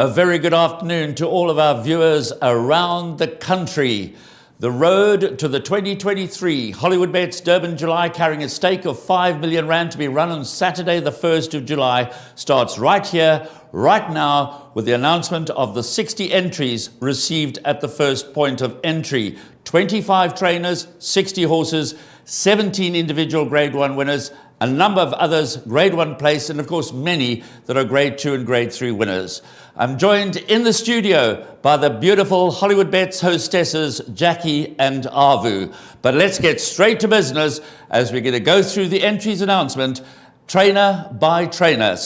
A very good afternoon to all of our viewers around the country. The road to the 2023 Hollywoodbets Durban July, carrying a stake of 5 million rand to be run on Saturday the 1st of July, starts right here, right now, with the announcement of the 60 entries received at the first point of entry. 25 trainers, 60 horses, 17 individual Grade 1 winners, a number of others Grade 1 placed, and of course many that are Grade 2 and Grade 3 winners. I'm joined in the studio by the beautiful Hollywoodbets hostesses Jackie and Avu. But let's get straight to business as we're going to go through the entries announcement, trainer by trainer.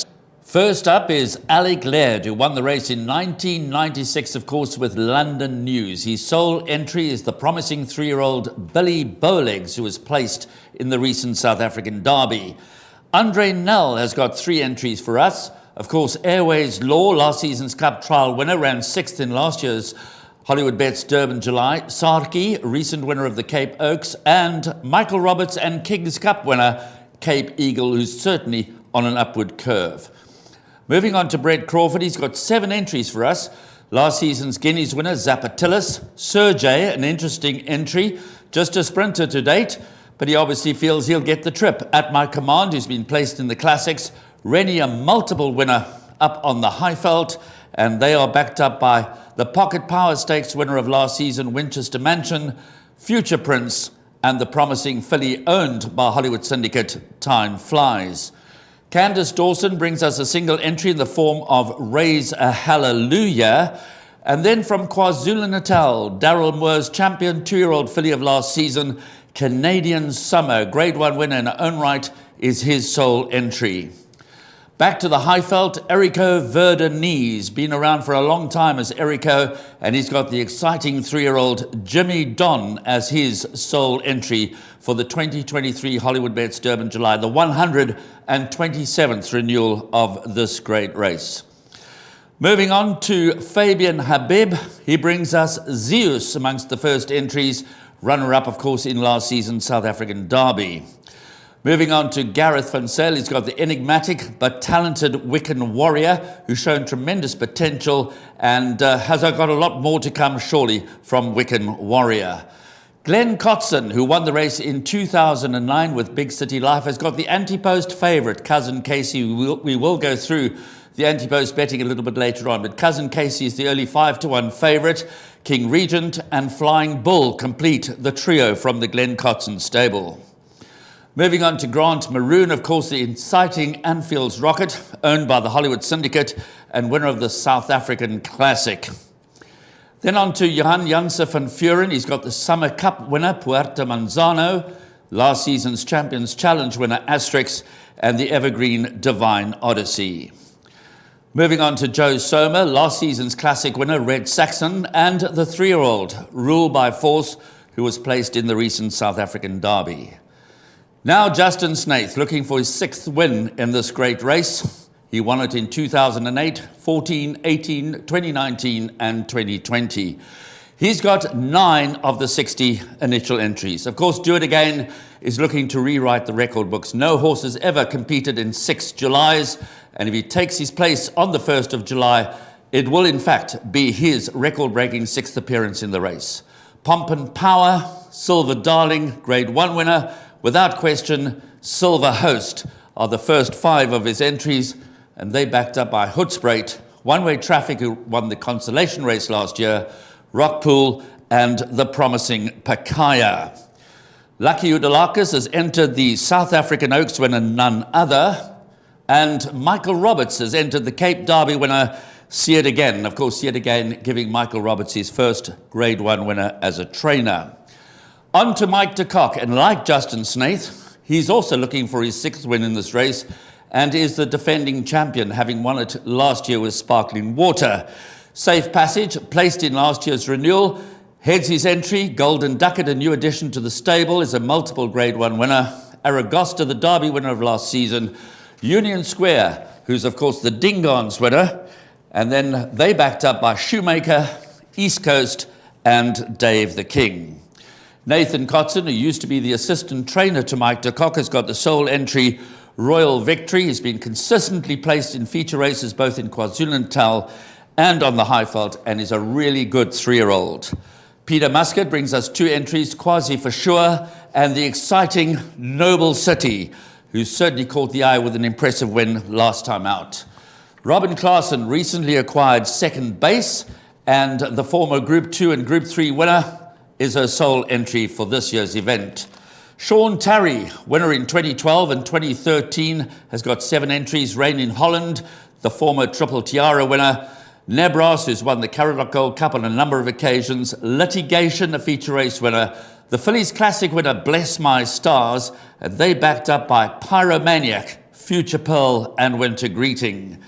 First up is Alec Laird, who won the race in 1996, of course, with London News. His sole entry is the promising 3-year-old Billy Bowlegs, who was placed in the recent South African Derby. Andre Nell has got 3 entries for us. Of course, Airways Law, last season's Cup trial winner, ran 6th in last year's Hollywoodbets Durban July. Sarki, recent winner of the Cape Oaks, and Michael Roberts and King's Cup winner, Cape Eagle, who's certainly on an upward curve. Moving on to Brett Crawford, he's got 7 entries for us. Last season's Guineas winner, Zapatilis. Sergey, an interesting entry, just a sprinter to date, but he obviously feels he'll get the trip. At My Command, who's been placed in the Classics. Rennie, a multiple winner up on the Highveld, and they are backed up by the Pocket Power Stakes winner of last season, Winchester Mansion, Future Prince, and the promising filly owned by Hollywood Syndicate, Time Flies. Candice Dawson brings us a single entry in the form of Raise a Hallelujah. And then from KwaZulu-Natal, Daryl Moore's champion 2-year-old filly of last season, Canadian Summer, Grade 1 winner in her own right, is his sole entry. Back to the Highveld, Erico Verdenese, been around for a long time as Erico, and he's got the exciting 3-year-old Jimmy Don as his sole entry for the 2023 Hollywoodbets Durban July, the 127th renewal of this great race. Moving on to Fabian Habib, he brings us Zeus amongst the first entries, runner-up, of course, in last season's South African Derby. Moving on to Gareth Van Zyl, he's got the enigmatic but talented Wiccan Warrior, who's shown tremendous potential and has got a lot more to come, surely, from Wiccan Warrior. Glenn Cotson, who won the race in 2009 with Big City Life, has got the anti-post favourite, Cousin Casey. We will go through the anti-post betting a little bit later on, but Cousin Casey is the early 5-1 favourite. King Regent and Flying Bull complete the trio from the Glenn Cotson stable. Moving on to Grant Maroon, of course, the inciting Anfield's Rocket, owned by the Hollywood Syndicate and winner of the South African Classic. Then on to Johan Janse van Vuren. He's got the Summer Cup winner, Puerto Manzano, last season's Champions Challenge winner, Asterix, and the evergreen Divine Odyssey. Moving on to Joe Somer, last season's Classic winner, Red Saxon, and the 3-year-old, Rule by Force, who was placed in the recent South African Derby. Now Justin Snaith, looking for his 6th win in this great race. He won it in 2008, 14, 18, 2019 and 2020. He's got 9 of the 60 initial entries. Of course, Do It Again is looking to rewrite the record books. No horse has ever competed in 6 Julys, and if he takes his place on the 1st of July, it will in fact be his record-breaking 6th appearance in the race. Pomp and Power, Silver Darling, Grade 1 winner, without question, Silver Host are the first 5 of his entries, and they backed up by Hoedspruit, One Way Traffic, who won the consolation race last year, Rockpool, and the promising Pakaya. Lucky Udalakis has entered the South African Oaks winner, none other, and Michael Roberts has entered the Cape Derby winner, See It Again. Of course, See It Again giving Michael Roberts his first Grade 1 winner as a trainer. On to Mike de Kock, and like Justin Snaith, he's also looking for his 6th win in this race and is the defending champion, having won it last year with Sparkling Water. Safe Passage, placed in last year's renewal, heads his entry. Golden Ducat, a new addition to the stable, is a multiple Grade 1 winner. Aragosta, the Derby winner of last season. Union Square, who's of course the Dingons winner. And then they backed up by Shoemaker, East Coast, and Dave the King. Nathan Cotson, who used to be the assistant trainer to Mike de Kock, has got the sole entry, Royal Victory. He's been consistently placed in feature races both in KwaZulu-Natal and on the high felt, and is a really good 3-year-old. Peter Muscat brings us 2 entries, Quasi for Sure and the exciting Noble City, who certainly caught the eye with an impressive win last time out. Robin Klaassen recently acquired second base, and the former Group 2 and Group 3 winner is her sole entry for this year's event. Sean Tarry, winner in 2012 and 2013, has got 7 entries. Rain in Holland, the former Triple Tiara winner. Nebras, who's won the Caradoc Gold Cup on a number of occasions. Litigation, a feature race winner. The Phillies Classic winner, Bless My Stars, and they backed up by Pyromaniac, Future Pearl, and Winter Greeting.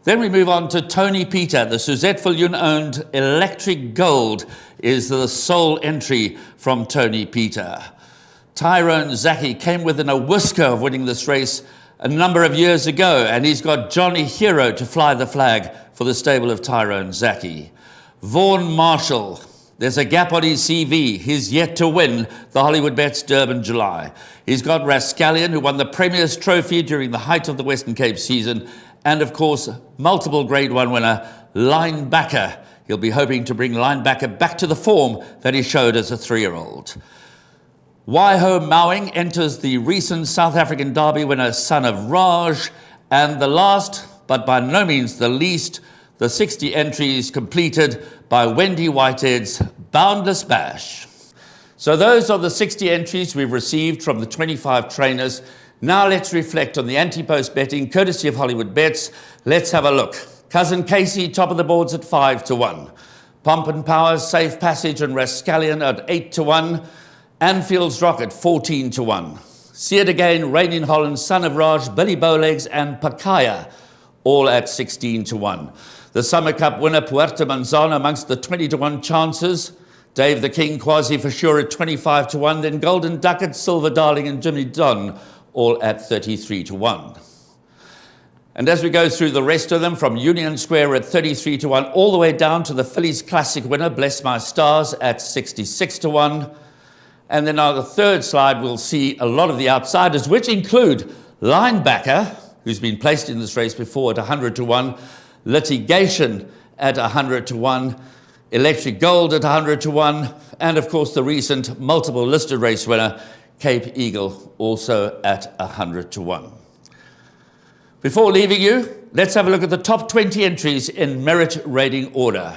Then we move on to Tony Peter. The Suzette Viljoen-owned Electric Gold is the sole entry from Tony Peter. Tyrone Zaki came within a whisker of winning this race a number of years ago, and he's got Johnny Hero to fly the flag for the stable of Tyrone Zaki. Vaughan Marshall, there's a gap on his CV. He's yet to win the Hollywoodbets Durban July. He's got Rascallion, who won the Premier's Trophy during the height of the Western Cape season, and of course, multiple Grade 1 winner, Linebacker. He'll be hoping to bring Linebacker back to the form that he showed as a 3-year-old. Waiho Mowing enters the recent South African Derby winner, Son of Raj. And the last, but by no means the least, the 60 entries completed by Wendy Whitehead's Boundless Bash. So those are the 60 entries we've received from the 25 trainers. Now let's reflect on the anti-post betting, courtesy of Hollywoodbets. Let's have a look. Cousin Casey, top of the boards at 5-1. Pomp and Power, Safe Passage and Rascallion at 8-1. Anfield's Rocket, 14-1. See It Again, Rain in Holland, Son of Raj, Billy Bowlegs and Pakaya, all at 16-1. The Summer Cup winner, Puerto Manzano, amongst the 20-1 chances. Dave the King, Quasi for Sure at 25-1. Then Golden Ducat, Silver Darling and Jimmy Don, all at 33-1. And as we go through the rest of them, from Union Square at 33-1, all the way down to the Phillies Classic winner, Bless My Stars, at 66-1. And then on the third slide, we'll see a lot of the outsiders, which include Linebacker, who's been placed in this race before, at 100-1, Litigation at 100-1, Electric Gold at 100-1, and of course the recent multiple listed race winner, Cape Eagle, also at 100-1. Before leaving you, let's have a look at the top 20 entries in merit rating order.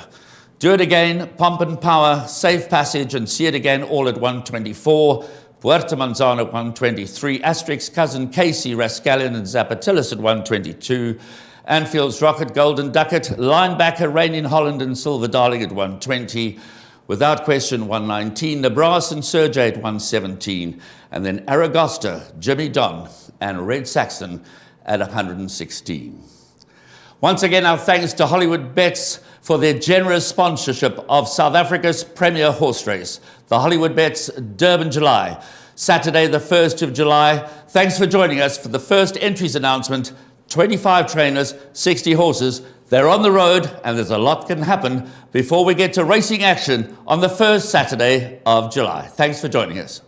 Do It Again, Pomp and Power, Safe Passage and See It Again, all at 124. Puerto Manzano at 123. Asterix, Cousin Casey, Rascallion and Zapatilis at 122. Anfield's Rocket, Golden Ducat, Linebacker, Rain in Holland and Silver Darling at 120. Without Question, 119. Nebras and Sergey at 117. And then Aragosta, Jimmy Don and Red Saxon at 116. Once again, our thanks to Hollywoodbets for their generous sponsorship of South Africa's premier horse race, the Hollywoodbets Durban July, Saturday the 1st of July. Thanks for joining us for the first entries announcement. 25 trainers, 60 horses. They're on the road, and there's a lot can happen before we get to racing action on the first Saturday of July. Thanks for joining us.